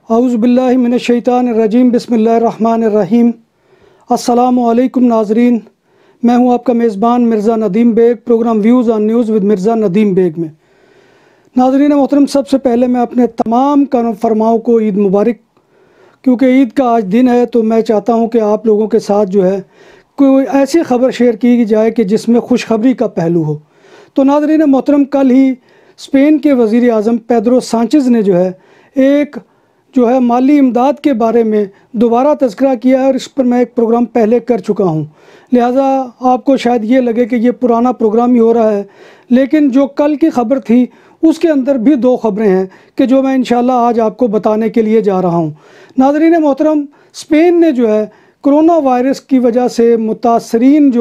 اعوذ باللہ من الشیطان الرجیم بسم اللہ الرحمن الرحیم۔ السلام علیکم ناظرین، میں ہوں آپ کا میزبان Mirza Nadeem Baig, programme views on news with Mirza Nadeem Baig میں۔ ناظرین محترم، سب سے پہلے میں اپنے تمام کانوں فرماؤں کو عید مبارک، کیونکہ عید کا آج دن ہے تو میں چاہتا ہوں کہ آپ لوگوں کے ساتھ جو ہے کوئی ایسی خبر شیئر کی جائے کہ جس میں خوشخبری کا پہلو ہو۔ تو ناظرین محترم، کل ہی اسپین کے وزیر اعظم پیدرو سانچز نے ایک مالی امداد کے بارے میں دوبارہ تذکرہ کیا ہے، اور اس پر میں ایک پروگرام پہلے کر چکا ہوں، لہٰذا آپ کو شاید یہ لگے کہ یہ پرانا پروگرام ہی ہو رہا ہے، لیکن جو کل کی خبر تھی اس کے اندر بھی دو خبریں ہیں کہ جو میں انشاءاللہ آج آپ کو بتانے کے لیے جا رہا ہوں۔ ناظرین محترم، اسپین نے کرونا وائرس کی وجہ سے متاثرین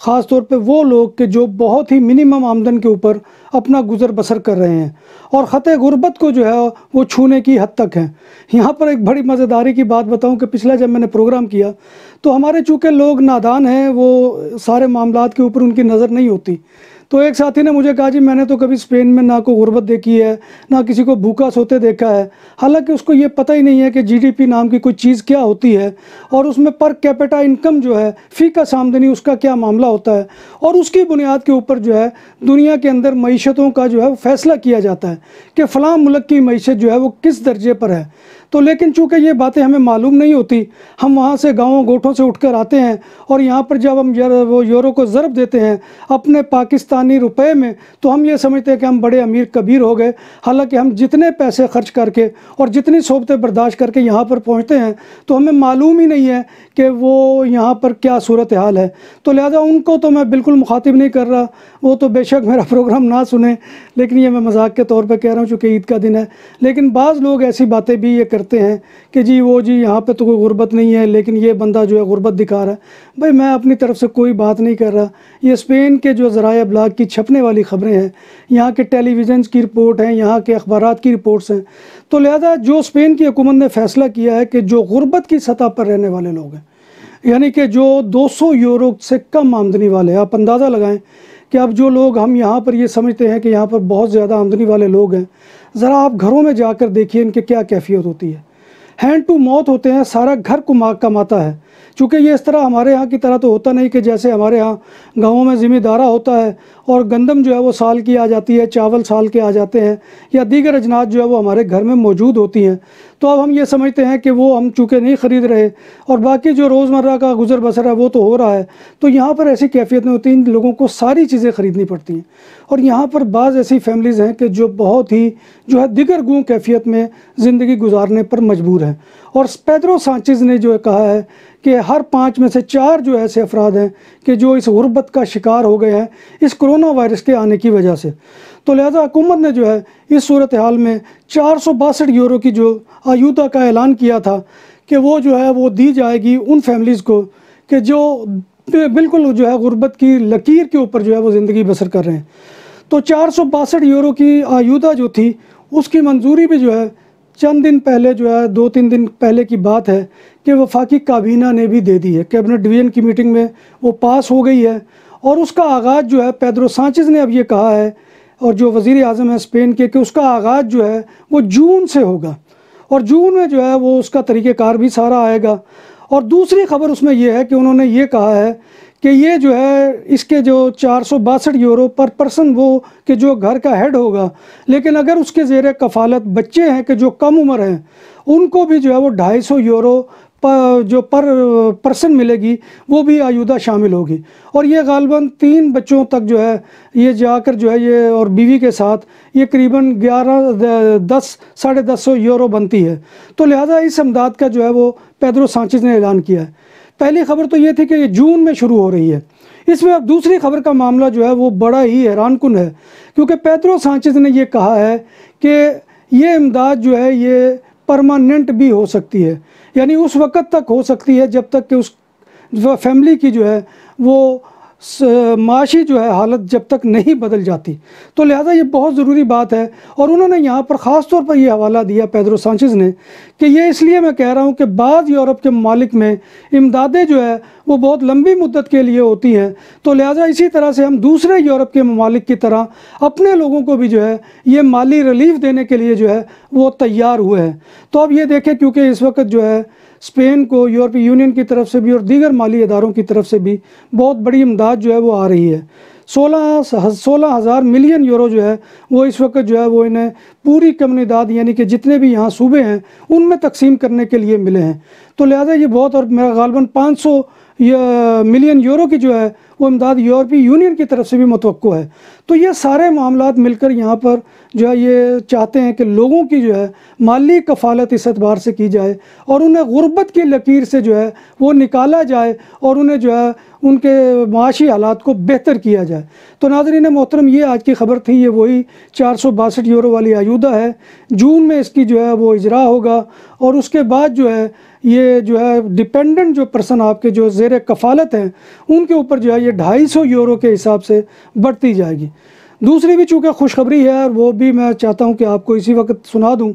خاص طور پہ وہ لوگ کہ جو بہت ہی منیمم آمدن کے اوپر اپنا گزر بسر کر رہے ہیں اور خطِ غربت کو وہ چھونے کی حد تک ہیں۔ یہاں پر ایک بڑی مزیداری کی بات بتاؤں کہ پچھلا جب میں نے پروگرام کیا تو ہمارے چونکہ لوگ نادان ہیں، وہ سارے معاملات کے اوپر ان کی نظر نہیں ہوتی، تو ایک ساتھی نے مجھے کہا جی میں نے تو کبھی اسپین میں نہ کوئی غربت دیکھی ہے، نہ کسی کو بھوکا سوتے دیکھا ہے، حالانکہ اس کو یہ پتہ ہی نہیں ہے کہ جی ڈی پی نام کی کوئی چیز کیا ہوتی ہے، اور اس میں پر کیپٹا انکم فی کس آمدنی اس کا کیا معاملہ ہوتا ہے، اور اس کی بنیاد کے اوپر دنیا کے اندر معیشتوں کا فیصلہ کیا جاتا ہے کہ فلاں ملک کی معیشت وہ کس درجے پر ہے۔ تو لیکن چونکہ یہ باتیں ہمیں معلوم نہیں ہوتی، ہم وہاں سے گاؤں گوٹھوں سے اٹھ کر آتے ہیں اور یہاں پر جب ہم وہ یورو کو ضرب دیتے ہیں اپنے پاکستانی روپے میں تو ہم یہ سمجھتے ہیں کہ ہم بڑے امیر کبیر ہو گئے، حالانکہ ہم جتنے پیسے خرچ کر کے اور جتنی صحبتیں برداشت کر کے یہاں پر پہنچتے ہیں تو ہمیں معلوم ہی نہیں ہے کہ وہ یہاں پر کیا صورتحال ہے۔ تو لہذا ان کو تو میں بالکل مخاطب نہیں کر رہا، وہ تو بے شک میرا پروگرام نہ سنیں، لیکن یہ میں مذاق کے طور پہ کہہ رہا ہوں چونکہ عید کا دن ہے۔ لیکن بعض لوگ ایسی باتیں بھی یہ کرتے ہیں کہ جی یہاں پہ تو کوئی غربت نہیں ہے، لیکن یہ بندہ غربت دکھا رہا ہے۔ بھائی میں اپنی طرف سے کوئی بات نہیں کر رہا، یہ اسپین کے ذرائع ابلاغ کی چھپنے والی خبریں ہیں، یہاں کے ٹیلی ویژنز کی رپورٹ ہیں، یہاں کے اخبارات کی رپورٹس ہیں۔ تو لہذا اسپین کی حکومت نے فیصلہ کیا ہے کہ جو غربت کی سطح پر رہنے والے لوگ ہیں، یعنی کہ جو 200 یورو سے کم آمدنی والے، آپ اندازہ لگائیں کہ اب جو لوگ ہم یہاں پر یہ سمجھتے ہیں کہ یہاں پر بہت زیادہ آمدنی والے لوگ ہیں، ذرا آپ گھروں میں جا کر دیکھیے ان کی کیا کیفیت ہوتی ہے۔ ہینڈ ٹو موت ہوتے ہیں، سارا گھر کماتا ہے، چونکہ یہ اس طرح ہمارے ہاں کی طرح تو ہوتا نہیں کہ جیسے ہمارے ہاں گاؤں میں ذمہ دارہ ہوتا ہے اور گندم وہ سال کی آ جاتی ہے، چاول سال کے آ جاتے ہیں، یا دیگر اجناس وہ ہمارے گھر میں موجود ہوتی ہیں، تو اب ہم یہ سمجھتے ہیں کہ وہ ہم چونکہ نہیں خرید رہے اور باقی روزمرہ کا گزر بسر ہے وہ تو ہو رہا ہے۔ تو یہاں پر ایسی کیفیت نہیں ہوتی، ان لوگوں کو ساری چیزیں خریدنی پڑتی ہیں، اور یہاں پر بعض ایسی فیملیز ہیں کہ جو بہت ہی دیگر گوں کیفیت میں زندگی گزارنے پر مجبور ہیں۔ اور پیدرو سانچز نے کہا ہے کہ ہر 5 میں سے 4 ایسے افراد ہیں کہ جو اس غربت کا شکار ہو گئے ہیں اس کرونا وائرس کے آنے کی وجہ سے۔ تو لہذا حکومت نے اس صورتحال میں 462 یورو کی آیوتا کا اعلان کیا تھا کہ وہ دی جائے گی ان فیملیز کو کہ جو بالکل غربت کی لکیر کے اوپر وہ زندگی بسر کر رہے ہیں۔ تو 462 یورو کی آیوتا تھی اس کی منظوری بھی چند دن پہلے 2-3 دن پہلے کی بات ہے کہ وفاقی کابینہ نے بھی دے دی ہے، کیبنٹ ڈویژن کی میٹنگ میں وہ پاس ہو گئی ہے، اور اس کا آغاز پیدرو سانچز نے اب یہ کہا ہے، اور جو وزیر اعظم ہے اسپین کے، کہ اس کا آغاز وہ جون سے ہوگا، اور جون میں وہ اس کا طریقہ کار بھی سارا آئے گا۔ اور دوسری خبر اس میں یہ ہے کہ انہوں نے یہ کہا ہے کہ یہ اس کے 462 یورو پر پرسن وہ کہ جو گھر کا ہیڈ ہوگا، لیکن اگر اس کے زیر کفالت بچے ہیں کہ جو کم عمر ہیں ان کو بھی وہ 250 یورو پر پرسن ملے گی، وہ بھی آیودا شامل ہوگی، اور یہ غالباً 3 بچوں تک یہ جا کر یہ اور بیوی کے ساتھ یہ قریباً 10-ساڑھے 10 یورو بنتی ہے۔ تو لہذا اس امداد کا وہ پیدرو سانچز نے اعلان کیا ہے۔ پہلی خبر تو یہ تھی کہ یہ جون میں شروع ہو رہی ہے۔ اس میں اب دوسری خبر کا معاملہ وہ بڑا ہی حیران کن ہے، کیونکہ پیدرو سانچز نے یہ کہا ہے کہ یہ امداد یہ پرماننٹ بھی ہو سکتی ہے، یعنی اس وقت تک ہو سکتی ہے جب تک کہ اس فیملی کی وہ معاشی جو ہے حالت جب تک نہیں بدل جاتی. تو لہٰذا یہ بہت ضروری بات ہے. اور انہوں نے یہاں پر خاص طور پر یہ حوالہ دیا پیدرو سانچز نے کہ یہ اس لیے میں کہہ رہا ہوں کہ بعض یورپ کے ممالک میں امدادیں جو ہے وہ بہت لمبی مدت کے لیے ہوتی ہیں. تو لہٰذا اسی طرح سے ہم دوسرے یورپ کے ممالک کی طرح اپنے لوگوں کو بھی جو ہے یہ مالی ریلیف دینے کے لیے جو ہے وہ تیار ہوئے ہیں. تو اب یہ دیکھیں کہ اس وقت جو ہے اسپین کو یورپی یونین کی طرف سے بھی اور دیگر مالی اداروں کی طرف سے بھی بہت بڑی امداد جو ہے وہ آ رہی ہے. 16,000 ملین یورو جو ہے وہ اس وقت جو ہے وہ انہیں پوری کمیونٹی یعنی کہ جتنے بھی یہاں صوبے ہیں ان میں تقسیم کرنے کے لیے ملے ہیں. تو لہٰذا یہ بہت، اور میرا غالباً 500 ملین یورو کی جو ہے وہ امداد یورپی یونین کی طرف سے بھی متوقع ہے. تو یہ سارے معاملات مل کر یہاں پر جو ہے یہ چاہتے ہیں کہ لوگوں کی جو ہے مالی کفالت اس اعتبار سے کی جائے اور انہیں غربت کی لکیر سے جو ہے وہ نکالا جائے اور انہیں جو ہے ان کے معاشی حالات کو بہتر کیا جائے. تو ناظرین محترم، یہ آج کی خبر تھی. یہ وہی 462 یورو والی آیودہ ہے. جون میں اس کی جو ہے وہ اجرا ہوگا اور اس کے بعد جو ہے یہ جو ہے ڈیپینڈنٹ جو پرسن آپ کے جو زیر کفالت ہیں ان کے اوپر جو ہے یہ 250 یورو کے حساب سے بڑھتی جائے گی. دوسری بھی چونکہ خوشخبری ہے اور وہ بھی میں چاہتا ہوں کہ آپ کو اسی وقت سنا دوں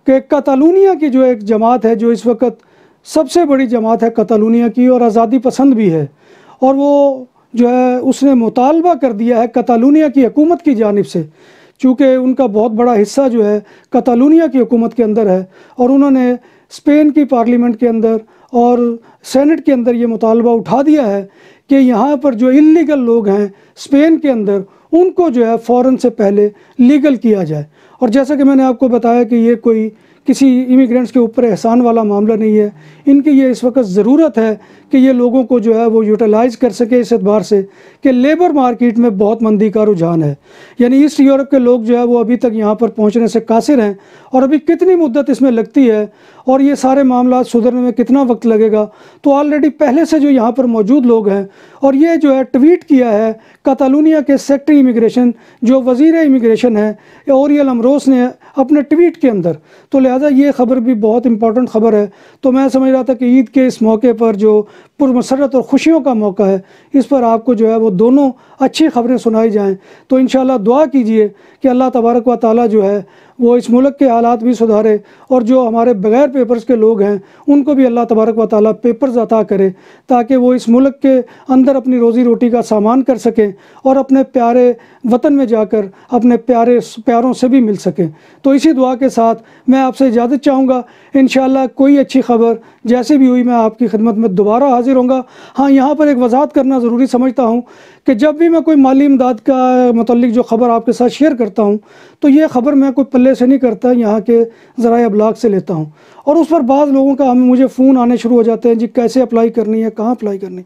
کہ کتالونیہ کی جو ایک جماعت ہے جو اس وقت سب سے بڑی جماعت ہے کتالونیہ کی اور آزادی پسند بھی ہے، اور وہ جو ہے اس نے مطالبہ کر دیا ہے کتالونیہ کی حکومت کی جانب سے، چونکہ ان کا بہت بڑا حصہ جو ہے کتالونیہ کی حکومت کے اندر ہے، اور انہوں نے اسپین کی پارلیمنٹ کے اندر اور سینٹ کے اندر یہ مطالبہ اٹھا دیا ہے کہ یہاں پر جو انلیگل لوگ ہیں اسپین کے اندر ان کو جو ہے فوراً سے پہلے لیگل کیا جائے. اور جیسا کہ میں نے آپ کو بتایا کہ یہ کوئی کسی امیگرینٹس کے اوپر احسان والا معاملہ نہیں ہے. ان کی یہ اس وقت ضرورت ہے کہ یہ لوگوں کو جو ہے وہ یوٹیلائز کر سکے اس اعتبار سے کہ لیبر مارکیٹ میں بہت مندی کا رجحان ہے. یعنی ایسٹ یورپ کے لوگ جو ہے وہ ابھی تک یہاں پر پہنچنے سے قاصر ہیں، اور ابھی کتنی مدت اس میں لگتی ہے اور یہ سارے معاملات سدھرنے میں کتنا وقت لگے گا. تو آلریڈی پہلے سے جو یہاں پر موجود لوگ ہیں، اور یہ جو ہے ٹویٹ کیا ہے کتالونیہ کے سیکٹری امیگریشن جو وزیر امیگریشن ہے اوریل امروس نے اپنے ٹویٹ کے اندر. تو لہذا یہ خبر بھی بہت امپورٹنٹ خبر ہے. تو میں سمجھ رہا تھا کہ عید کے اس موقع پر جو پرمسرت اور خوشیوں کا موقع ہے اس پر آپ کو جو ہے وہ دونوں اچھی خبریں سنائی جائیں. تو انشاءاللہ دعا کیجئے کہ اللہ تبارک و تعالی جو ہے وہ اس ملک کے حالات بھی سدھارے، اور جو ہمارے بغیر پیپرز کے لوگ ہیں ان کو بھی اللہ تبارک و تعالی پیپرز عطا کرے تاکہ وہ اس ملک کے اندر اپنی روزی روٹی کا سامان کر سکیں اور اپنے پیارے وطن میں جا کر اپنے پیاروں سے بھی مل سکیں. تو اسی دعا کے ساتھ میں آپ سے اجازت چاہوں گا. انشاءاللہ کوئی اچھی خبر جیسے بھی ہوئی میں آپ کی خدمت میں دوبارہ حاضر ہوں گا. ہاں، یہاں پر ایک وضاحت کرنا ضروری سمجھتا ہوں کہ جب بھی میں کوئی مالی امداد کا متعلق جو خبر آپ کے ساتھ شیئر کرتا ہوں تو یہ خبر میں کوئی پلے سے نہیں کرتا، یہاں کے ذرائع ابلاغ سے لیتا ہوں. اور اس پر بعض لوگوں کا مجھے فون آنے شروع ہو جاتے ہیں، جی کیسے اپلائی کرنی ہے، کہاں اپلائی کرنی.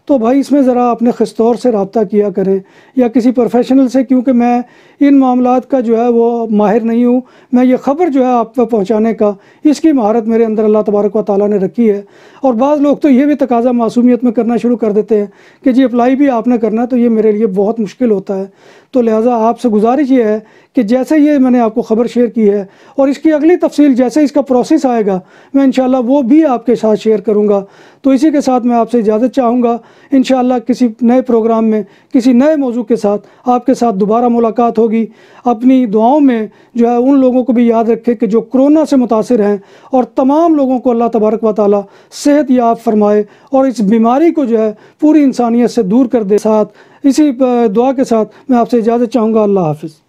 تو بھائی اس میں ذرا اپنے خستور سے رابطہ کیا کریں یا کسی پروفیشنل سے، کیونکہ میں ان معاملات کا جو ہے وہ ماہر نہیں ہوں. میں یہ خبر جو ہے آپ تک پہنچانے کا اس کی مہارت میرے اندر اللہ تبارک و تعالیٰ نے رکھی ہے. اور بعض لوگ تو یہ بھی تقاضا معصومیت میں کرنا شروع کر دیتے ہیں کہ جی اپلائی بھی آپ نے کرنا ہے، تو یہ میرے لیے بہت مشکل ہوتا ہے. تو لہٰذا آپ سے گزارش یہ ہے کہ جیسے یہ میں نے آپ کو خبر شیئر کی ہے اور اس کی اگلی تفصیل جیسے اس کا پروسیس آئے گا میں انشاءاللہ وہ بھی آپ کے ساتھ شیئر کروں گا. تو اسی کے ساتھ میں آپ سے اجازت چاہوں گا. انشاءاللہ کسی نئے پروگرام میں کسی نئے موضوع کے ساتھ آپ کے ساتھ دوبارہ ملاقات ہوگی. اپنی دعاؤں میں جو ہے ان لوگوں کو بھی یاد رکھے کہ جو کرونا سے متاثر ہیں، اور تمام لوگوں کو اللہ تبارک و تعالی صحت یاب فرمائے اور اس بیماری کو جو ہے پوری انسانیت سے دور کر دے. ساتھ اسی دعا کے ساتھ میں آپ سے اجازت چاہوں گا. اللہ حافظ.